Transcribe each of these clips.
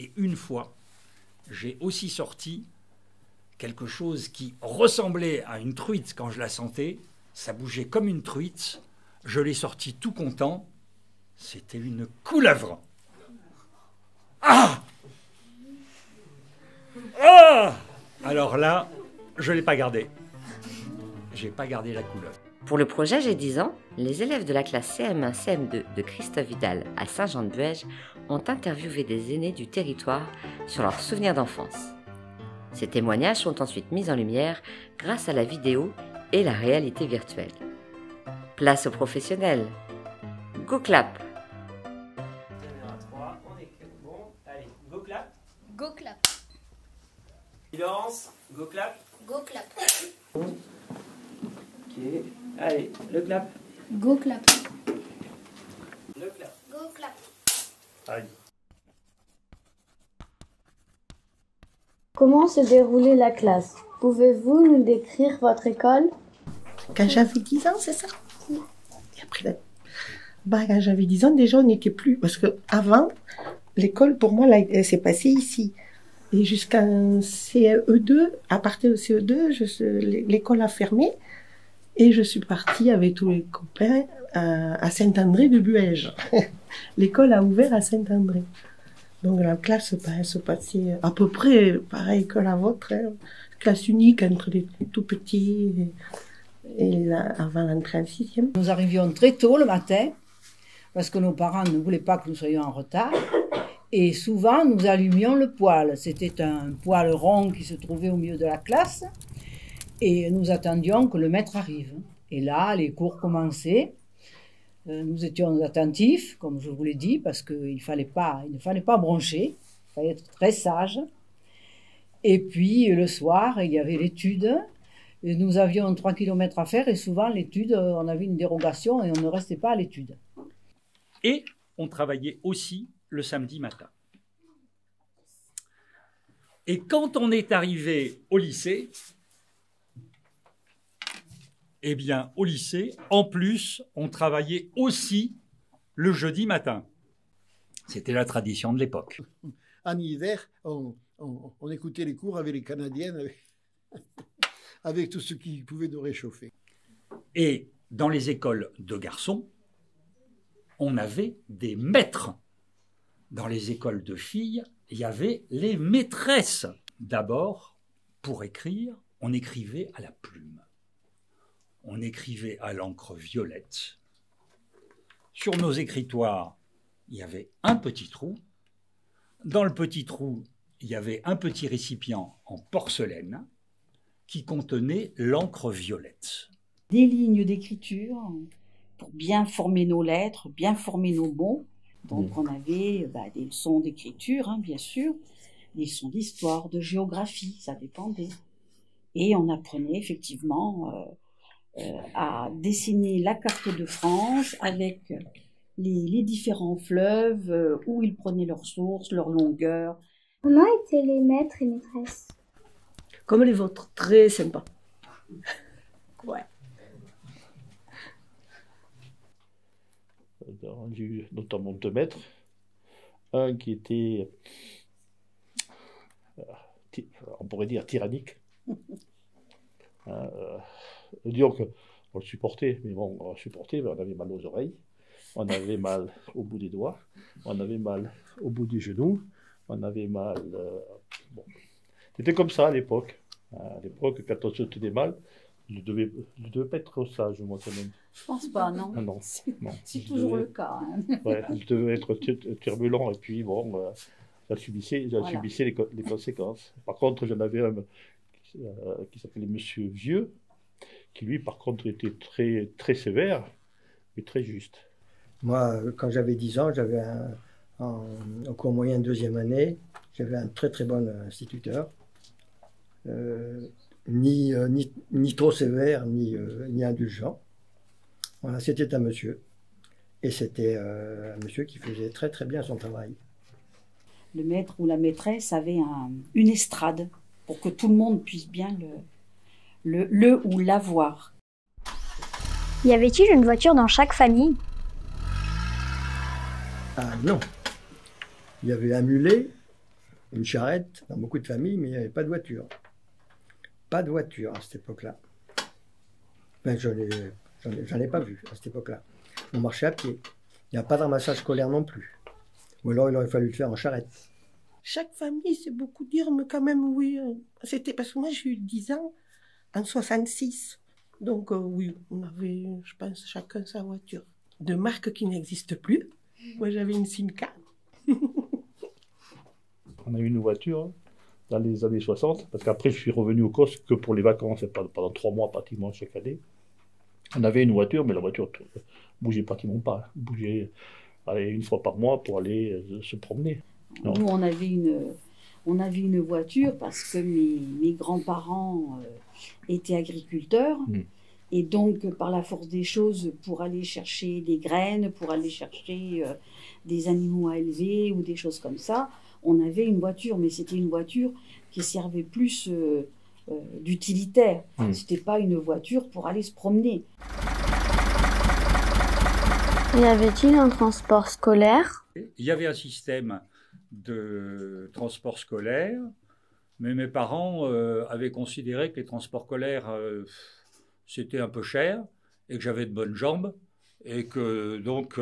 Et une fois, j'ai aussi sorti quelque chose qui ressemblait à une truite quand je la sentais. Ça bougeait comme une truite. Je l'ai sorti tout content. C'était une couleuvre. Ah! Ah! Alors là, je ne l'ai pas gardé. J'ai pas gardé la couleuvre. Pour le projet J'ai 10 ans, les élèves de la classe CM1, CM2 de Christophe Vidal à Saint-Jean-de-Buège ont interviewé des aînés du territoire sur leurs souvenirs d'enfance. Ces témoignages sont ensuite mis en lumière grâce à la vidéo et la réalité virtuelle. Place aux professionnels. Go clap! Caméra 3, on est bon. Allez, go clap. Go clap. Silence, go clap. Go clap. Ok, allez, le clap. Go clap. Le clap. Go clap. Aïe. Comment se déroulait la classe? Pouvez-vous nous décrire votre école? Quand j'avais 10 ans, c'est ça? Et après, quand j'avais 10 ans, déjà, on n'était plus. Parce que avant, l'école, pour moi, là, elle s'est passée ici. Et jusqu'à CE2, à partir de CE2, l'école a fermé. Et je suis partie avec tous les copains à Saint-André de Buège. L'école a ouvert à Saint-André. Donc la classe se passait à peu près pareil que la vôtre. Hein. Classe unique entre les tout petits et avant l'entrée en sixième. Nous arrivions très tôt le matin parce que nos parents ne voulaient pas que nous soyons en retard. Et souvent, nous allumions le poêle. C'était un poêle rond qui se trouvait au milieu de la classe. Et nous attendions que le maître arrive. Et là, les cours commençaient. Nous étions attentifs, comme je vous l'ai dit, parce qu'il ne fallait pas broncher. Il fallait être très sage. Et puis, le soir, il y avait l'étude. Et nous avions 3 kilomètres à faire. Et souvent, l'étude, on avait une dérogation et on ne restait pas à l'étude. Et on travaillait aussi le samedi matin. Et quand on est arrivé au lycée, eh bien, au lycée, en plus, on travaillait aussi le jeudi matin. C'était la tradition de l'époque. En hiver, on écoutait les cours avec les Canadiennes, avec tout ce qui pouvait nous réchauffer. Et dans les écoles de garçons, on avait des maîtres. Dans les écoles de filles, il y avait les maîtresses. D'abord, pour écrire, on écrivait à la plume. On écrivait à l'encre violette. Sur nos écritoires, il y avait un petit trou. Dans le petit trou, il y avait un petit récipient en porcelaine qui contenait l'encre violette. Des lignes d'écriture pour bien former nos lettres, bien former nos mots. Donc on avait des leçons d'écriture, hein, bien sûr, des leçons d'histoire, de géographie, ça dépendait. Et on apprenait effectivement à dessiner la carte de France avec les différents fleuves, où ils prenaient leurs sources, leur longueur. Comment étaient les maîtres et maîtresses? Comme les vôtres, très sympas. Ouais. J'ai eu notamment 2 maîtres. Un qui était, on pourrait dire, tyrannique. Disons qu'on le supportait, mais bon, on avait mal aux oreilles, on avait mal au bout des doigts, on avait mal au bout des genoux, on avait mal... bon. C'était comme ça à l'époque. À l'époque, quand on se tenait mal, je devais pas être sage, moi, quand même. Je pense pas, non. Ah, non. C'est toujours le cas. Hein. Ouais, je devais être turbulent, et puis bon, j'en subissais les conséquences. Par contre, j'en avais un qui s'appelait Monsieur Vieux, qui lui, par contre, était très, très sévère, mais très juste. Moi, quand j'avais 10 ans, j'avais au cours moyen de 2e année, j'avais un très très bon instituteur. Ni trop sévère, ni indulgent. Voilà, c'était un monsieur. Et c'était un monsieur qui faisait très très bien son travail. Le maître ou la maîtresse avait une estrade pour que tout le monde puisse bien le ou la voir. Y avait-il une voiture dans chaque famille? Ah non. Il y avait un mulet, une charrette dans beaucoup de familles, mais il n'y avait pas de voiture. Pas de voiture à cette époque-là. Enfin, j'en ai pas vu à cette époque-là. On marchait à pied. Il n'y a pas de ramassage scolaire non plus. Ou alors il aurait fallu le faire en charrette. Chaque famille, c'est beaucoup dire, mais quand même, oui. C'était parce que moi, j'ai eu 10 ans en 66. Donc, oui, on avait, je pense, chacun sa voiture. De marque qui n'existe plus. Moi, j'avais une Simca. On a eu une voiture dans les années 60, parce qu'après, je suis revenu au COS que pour les vacances, et pendant 3 mois pratiquement chaque année. On avait une voiture, mais la voiture ne bougeait pratiquement pas. Elle bougeait une fois par mois pour aller se promener. Non. Nous, on avait une voiture parce que mes grands-parents étaient agriculteurs. Et donc, par la force des choses, pour aller chercher des graines, pour aller chercher des animaux à élever ou des choses comme ça, on avait une voiture. Mais c'était une voiture qui servait plus d'utilitaire. C'était pas une voiture pour aller se promener. Y avait-il un transport scolaire? Il y avait un système de transport scolaire, mais mes parents avaient considéré que les transports scolaires, c'était un peu cher, et que j'avais de bonnes jambes, et que donc,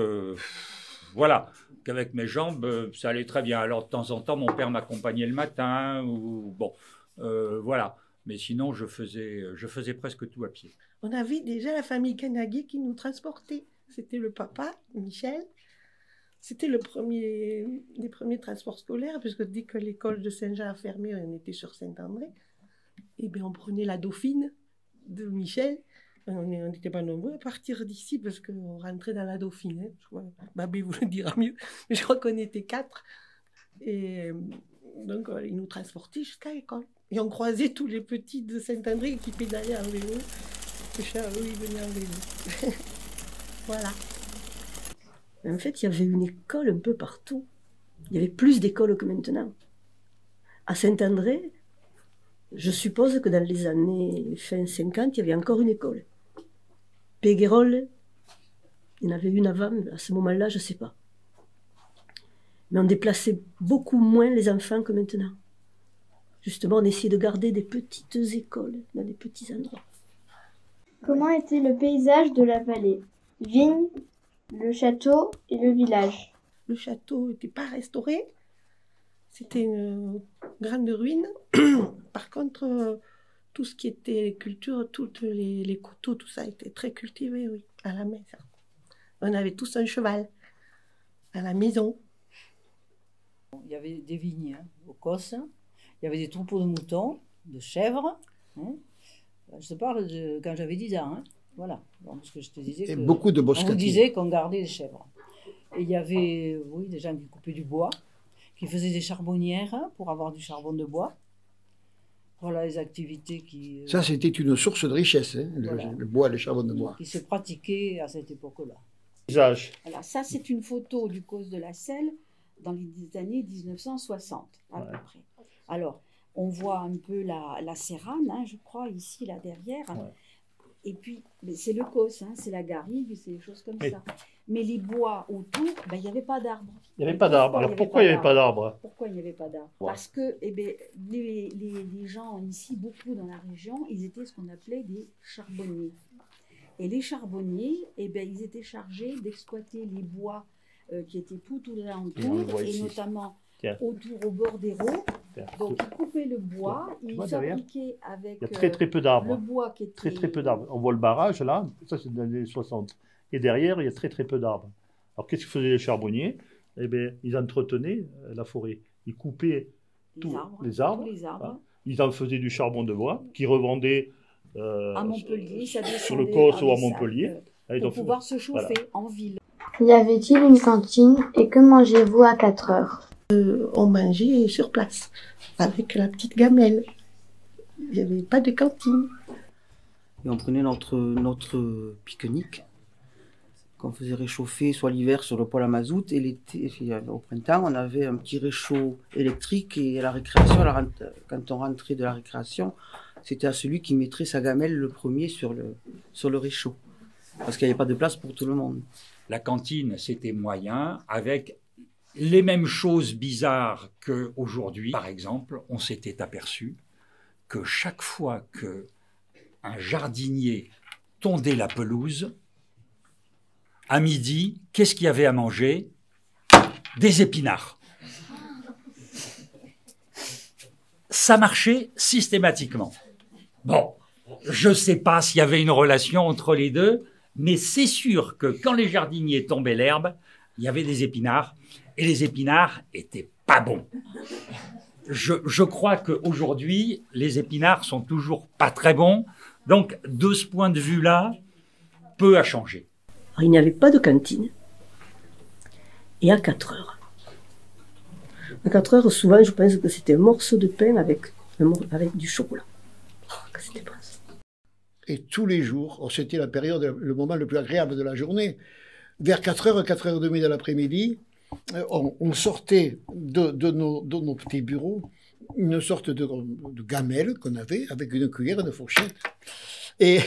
voilà, qu'avec mes jambes, ça allait très bien. Alors de temps en temps, mon père m'accompagnait le matin, ou bon, voilà. Mais sinon, je faisais presque tout à pied. On avait déjà la famille Canagui qui nous transportait. C'était le papa, Michel. C'était les premiers transports scolaires, puisque dès que l'école de Saint-Jean a fermé, on était sur Saint-André. Et bien, on prenait la Dauphine de Michel. On n'était pas nombreux à partir d'ici, parce qu'on rentrait dans la Dauphine. Hein. Je crois, Babé vous le dira mieux. Mais je crois qu'on était 4. Et donc, ils nous transportaient jusqu'à l'école. Et on croisait tous les petits de Saint-André qui pédalaient en vélo. Que Charlot, il venait en vélo. Voilà. En fait, il y avait une école un peu partout. Il y avait plus d'écoles que maintenant. À Saint-André, je suppose que dans les années fin 50, il y avait encore une école. Péguerolles, il y en avait une avant, à ce moment-là, je ne sais pas. Mais on déplaçait beaucoup moins les enfants que maintenant. Justement, on essayait de garder des petites écoles dans des petits endroits. Comment était le paysage de la vallée? Vignes, le château et le village. Le château n'était pas restauré. C'était une grande ruine. Par contre, tout ce qui était culture, tous les couteaux, tout ça était très cultivé, oui, à la maison. On avait tous un cheval à la maison. Il y avait des vignes au COS. Il y avait des troupeaux de moutons, de chèvres. Hein. Je te parle de quand j'avais 10 ans. Hein. Voilà. Parce que je te disais et beaucoup de boscatines. On vous disait qu'on gardait des chèvres. Et il y avait des gens qui coupaient du bois, qui faisaient des charbonnières pour avoir du charbon de bois. Voilà les activités qui... Ça, c'était une source de richesse, hein, voilà. Le bois, le charbon de bois. Qui se pratiquaient à cette époque-là. Alors ça, c'est une photo du COS de la Selle dans les années 1960, à peu près. Alors, on voit un peu la Sérane, hein, je crois, ici, là, derrière. Ouais. Et puis, c'est le COS, hein, c'est la garrigue, c'est des choses comme ça. Mais les bois autour, il n'y avait pas d'arbres. Il n'y avait pas d'arbres. Alors, pourquoi il n'y avait pas d'arbres? Pourquoi il n'y avait pas d'arbres? Parce que les gens ici, beaucoup dans la région, ils étaient ce qu'on appelait des charbonniers. Et les charbonniers, ils étaient chargés d'exploiter les bois qui étaient tout alentour, et notamment autour au bord des ronds. Donc ils coupaient le bois, ils fabriquaient avec il y a très peu d'arbres. Le bois qui était... Très peu d'arbres. On voit le barrage là, ça c'est dans les années 60. Et derrière, il y a très peu d'arbres. Alors qu'est-ce que faisaient les charbonniers? Ils entretenaient la forêt. Ils coupaient tous les arbres. Voilà. Ils en faisaient du charbon de bois, qu'ils revendaient à Montpellier, sur le COS ou à Montpellier. Pour pouvoir se chauffer en ville. Y avait-il une cantine et que mangez-vous à 4 heures? On mangeait sur place, avec la petite gamelle. Il n'y avait pas de cantine. Et on prenait notre pique-nique qu'on faisait réchauffer soit l'hiver sur le poêle à mazout, et l'été, au printemps, on avait un petit réchaud électrique, et à la récréation, quand on rentrait de la récréation, c'était à celui qui mettrait sa gamelle le premier sur le réchaud, parce qu'il n'y avait pas de place pour tout le monde. La cantine, c'était moyen, avec Les mêmes choses bizarres qu'aujourd'hui. Par exemple, on s'était aperçu que chaque fois qu'un jardinier tondait la pelouse, à midi, qu'est-ce qu'il y avait à manger? Des épinards. Ça marchait systématiquement. Bon, je ne sais pas s'il y avait une relation entre les deux, mais c'est sûr que quand les jardiniers tombaient l'herbe, il y avait des épinards, et les épinards étaient pas bons. Je crois qu'aujourd'hui, les épinards sont toujours pas très bons, donc de ce point de vue-là, peu a changé. Alors, il n'y avait pas de cantine. Et à 4 heures. À 4 heures, souvent, je pense que c'était un morceau de pain avec du chocolat. Oh, que c'était bon. Et tous les jours, c'était la période, le moment le plus agréable de la journée. Vers 4h, 4h30 de l'après-midi, on sortait de nos petits bureaux une sorte de gamelle qu'on avait avec une cuillère et une fourchette. Et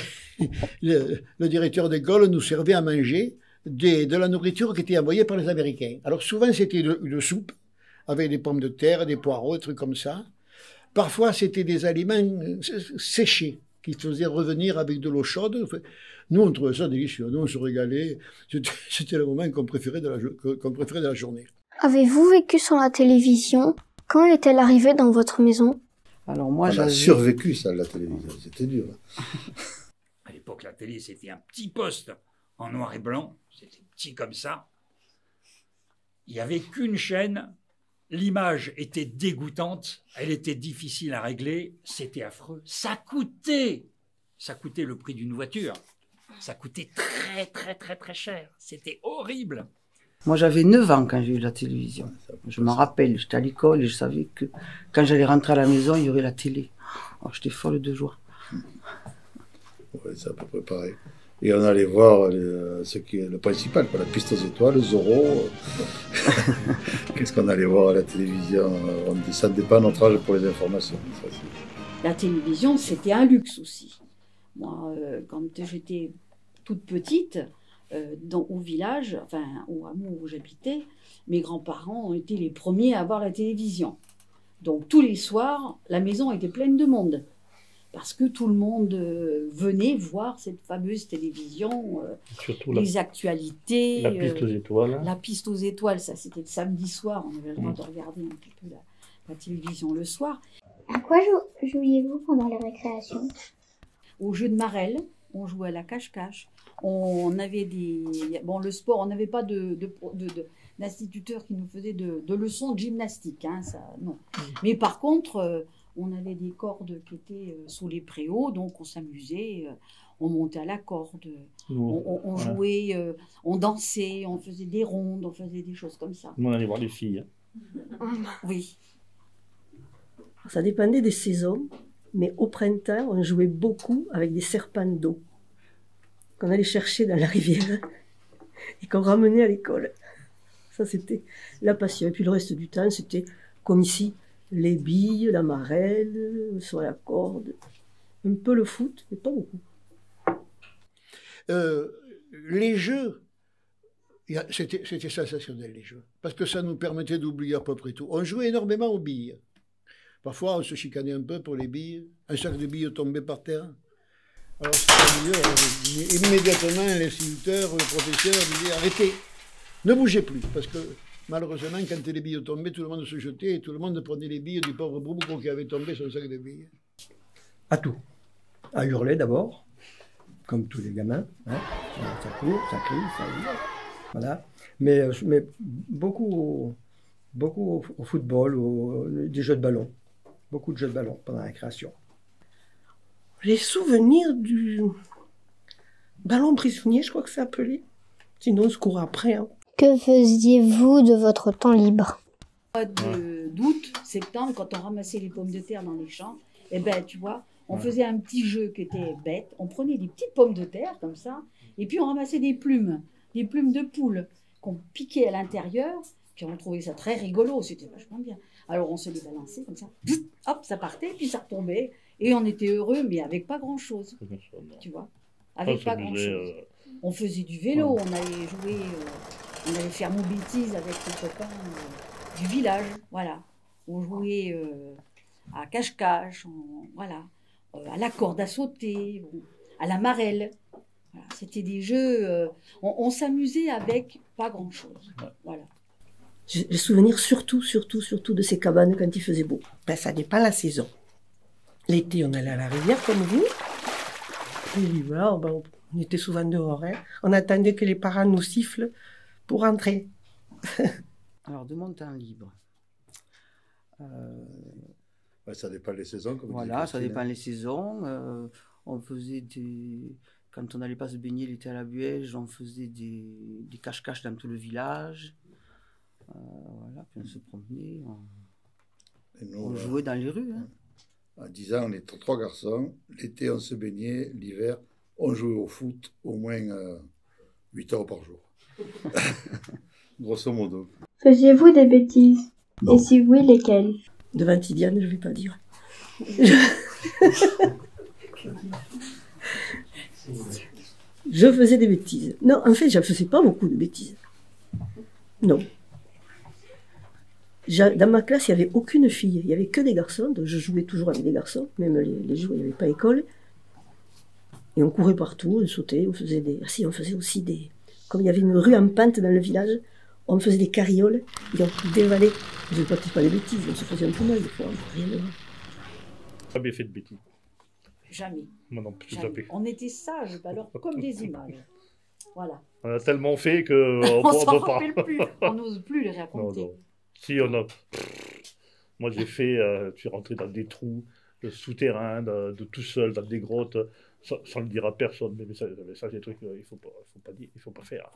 le directeur d'école nous servait à manger de la nourriture qui était envoyée par les Américains. Alors souvent, c'était une soupe avec des pommes de terre, des poireaux, des trucs comme ça. Parfois, c'était des aliments séchés qui faisaient revenir avec de l'eau chaude. Nous, on trouvait ça délicieux. Nous, on se régalait. C'était le moment qu'on préférait de la journée. Avez-vous vécu sans la télévision? Quand est-elle arrivée dans votre maison? Alors moi, on a survécu ça, la télévision. C'était dur. À l'époque, la télé, c'était un petit poste en noir et blanc. C'était petit comme ça. Il n'y avait qu'une chaîne. L'image était dégoûtante. Elle était difficile à régler. C'était affreux. Ça coûtait le prix d'une voiture. Ça coûtait très, très, très, très cher. C'était horrible. Moi, j'avais 9 ans quand j'ai eu la télévision. Je m'en rappelle, j'étais à l'école et je savais que quand j'allais rentrer à la maison, il y aurait la télé. Alors, j'étais folle de joie. Oui, c'est à peu près pareil. Et on allait voir ce qui est le principal, la piste aux étoiles, Zorro. Qu'est-ce qu'on allait voir à la télévision? Ça ne dépend de notre âge pour les informations. Ça, la télévision, c'était un luxe aussi. Moi, quand j'étais toute petite, au village, enfin au hameau où j'habitais, mes grands-parents ont été les premiers à avoir la télévision. Donc tous les soirs, la maison était pleine de monde. Parce que tout le monde venait voir cette fameuse télévision, surtout les actualités. La piste aux étoiles. La piste aux étoiles, ça c'était le samedi soir, on avait le droit de regarder un petit peu la télévision le soir. À quoi jouiez-vous pendant les récréations? Au jeu de marelle, on jouait à la cache-cache. On avait le sport, on n'avait pas d'instituteurs qui nous faisaient de leçons de gymnastique, hein, ça, non. Mais par contre, on avait des cordes qui étaient sous les préaux, donc on s'amusait, on montait à la corde, on jouait, on dansait, on faisait des rondes, on faisait des choses comme ça. Nous, on allait voir les filles. Oui. Ça dépendait des saisons, mais au printemps, on jouait beaucoup avec des serpents d'eau qu'on allait chercher dans la rivière et qu'on ramenait à l'école. Ça, c'était la passion. Et puis le reste du temps, c'était comme ici, les billes, la marelle, sur la corde, un peu le foot, mais pas beaucoup. Les jeux, c'était sensationnel, les jeux, parce que ça nous permettait d'oublier à peu près tout. On jouait énormément aux billes. Parfois, on se chicanait un peu pour les billes. Un sac de billes tombait par terre. Alors, immédiatement, l'instituteur, le professeur disait « Arrêtez, ne bougez plus », parce que malheureusement, quand les billes tombaient, tout le monde se jetait et tout le monde prenait les billes du pauvre Boubou qui avait tombé son sac de billes. À tout. À hurler d'abord, comme tous les gamins. Hein. Ça court, ça crie, ça hurle. Voilà. Mais beaucoup au football, des jeux de ballon. Beaucoup de jeux de ballon pendant la création. Les souvenirs du ballon prisonnier, je crois que c'est appelé. Sinon, on se court après. Hein. Que faisiez-vous de votre temps libre? D'août, septembre, quand on ramassait les pommes de terre dans les champs, eh ben, tu vois, on faisait un petit jeu qui était bête. On prenait des petites pommes de terre, comme ça, et puis on ramassait des plumes de poule qu'on piquait à l'intérieur, puis on trouvait ça très rigolo, c'était vachement bien. Alors on se les balançait comme ça, hop, ça partait, puis ça retombait, et on était heureux, mais avec pas grand-chose, tu vois, avec pas grand-chose. On faisait du vélo, on allait jouer On allait faire nos bêtises avec les copains du village, voilà. On jouait à cache-cache, voilà, à la corde à sauter, à la marelle. Voilà. C'était des jeux, on s'amusait avec pas grand-chose. Voilà. J'ai souvenir surtout de ces cabanes quand il faisait beau. Ben, ça dépend la saison. L'été, on allait à la rivière comme vous. Et l'hiver, ben, on était souvent dehors. Hein. On attendait que les parents nous sifflent pour rentrer. Alors, de mon temps libre. Ouais, ça dépend des saisons. Comme Voilà, ça dépend des saisons. On faisait quand on n'allait pas se baigner l'été à la Buège, on faisait des cache-cache dans tout le village. Voilà, puis on se promenait, on jouait dans les rues. Hein. À 10 ans, on était 3 garçons. L'été, on se baignait. L'hiver, on jouait au foot au moins 8 heures par jour. Grosso modo. Faisiez-vous des bêtises? Et si oui, lesquelles? Devant Tidiane, je ne vais pas dire. Je faisais des bêtises. Non, en fait, je ne faisais pas beaucoup de bêtises. Non. Dans ma classe, il n'y avait aucune fille. Il n'y avait que des garçons. Donc je jouais toujours avec des garçons, même les jours où il n'y avait pas école. Et on courait partout, on sautait, on faisait des... Ah si, on faisait aussi des... Comme il y avait une rue en pente dans le village, on faisait des carrioles, et on dévalait. Je ne faisais pas des bêtises, on se faisait un peu mal des fois. Jamais fait de bêtises. Jamais. Moi non plus, jamais. On était sages, alors comme des images. Voilà. On a tellement fait qu'on on s'en rappelle plus. On n'ose plus les raconter. Non. Si, on a... Moi, j'ai fait... je suis rentré dans des trous souterrains, de tout seul, dans des grottes, sans le dire à personne. Mais ça c'est des trucs qu'il ne faut pas faire.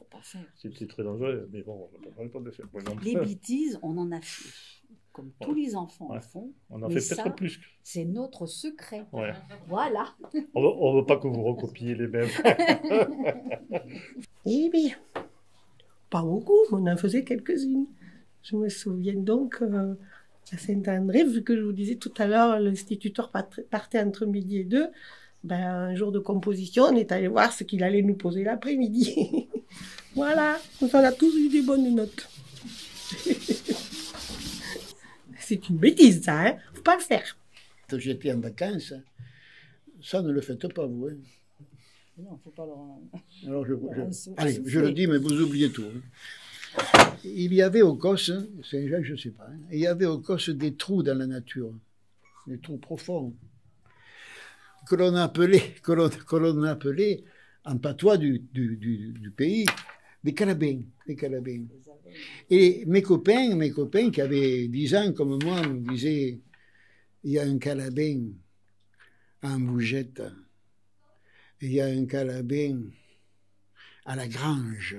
C'était très dangereux, mais bon, on n'a pas de faire. Les bêtises, on en a fait. Comme tous les enfants en font. On en fait peut-être plus. C'est notre secret. Ouais. Voilà. On ne veut pas que vous recopiez les mêmes. Eh bien, pas beaucoup, mais on en faisait quelques-unes. Je me souviens donc à Saint-André, vu que je vous disais tout à l'heure, l'instituteur partait entre midi et 2. Ben, un jour de composition, on est allé voir ce qu'il allait nous poser l'après-midi. Voilà, on a tous eu des bonnes notes. C'est une bêtise, ça, hein? Faut pas le faire. Quand j'étais en vacances, ça ne le faites pas, vous. Hein. Non, faut pas le... Alors, allez, je le dis, mais vous oubliez tout. Hein. Il y avait au Cos, Saint-Jacques, je ne sais pas, hein, il y avait au Cos des trous dans la nature, des trous profonds, que l'on appelait, en patois du pays, des calabins. Et mes copains qui avaient 10 ans comme moi me disaient, il y a un calabin en Bougette, il y a un calabin à la Grange.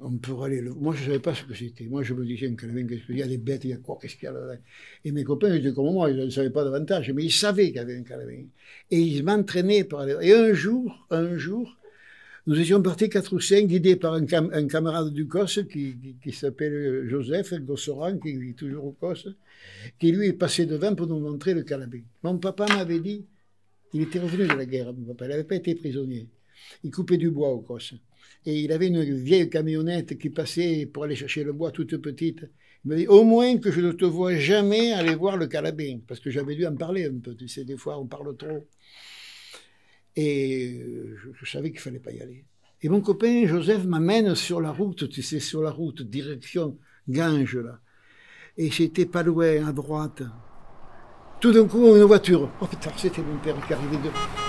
On pourrait aller le... Moi, je ne savais pas ce que c'était. Moi, je me disais, un calabin, il y a des bêtes, il y a quoi, qu'est-ce qu'il y a là? Et mes copains étaient comme moi, ils ne savaient pas davantage, mais ils savaient qu'il y avait un calabin. Et ils m'entraînaient pour aller... Et un jour, nous étions partis 4 ou 5, guidés par un camarade du COS qui s'appelle Joseph Gossoran, qui vit toujours au COS, qui lui est passé devant pour nous montrer le calabin. Mon papa m'avait dit, il était revenu de la guerre, mon papa, il n'avait pas été prisonnier. Il coupait du bois au COS. Et il avait une vieille camionnette qui passait pour aller chercher le bois toute petite. Il m'a dit, au moins que je ne te vois jamais aller voir le calabin. Parce que j'avais dû en parler un peu. Tu sais, des fois, on parle trop. Et je savais qu'il ne fallait pas y aller. Et mon copain Joseph m'amène sur la route, tu sais, sur la route, direction Ganges, là. Et j'étais pas loin, à droite. Tout d'un coup, une voiture. Oh putain, c'était mon père qui arrivait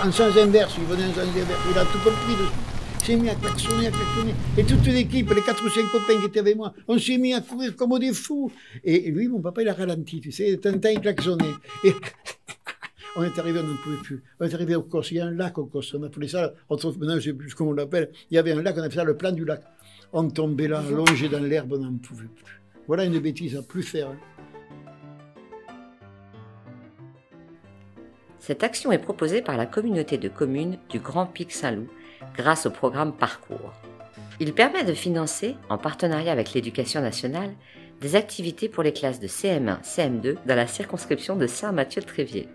en sens inverse. Il venait en sens inverse. Il a tout compris dessus. Il s'est mis à klaxonner. Et toute l'équipe, les 4 ou 5 copains qui étaient avec moi, on s'est mis à courir comme des fous. Et lui, mon papa, il a ralenti, tu sais. Tintin, il klaxonnait. Et on est arrivé, on n'en pouvait plus. On est arrivé au Cos. Il y a un lac au Cos. On appelait ça, maintenant, je ne sais plus comment on l'appelle. Il y avait un lac, on appelait ça le plan du lac. On tombait là, allongé dans l'herbe, on n'en pouvait plus. Voilà une bêtise à plus faire. Hein. Cette action est proposée par la communauté de communes du Grand Pic Saint-Loup grâce au programme Parcours. Il permet de financer, en partenariat avec l'Éducation nationale, des activités pour les classes de CM1, CM2 dans la circonscription de Saint-Mathieu-de-Tréviers.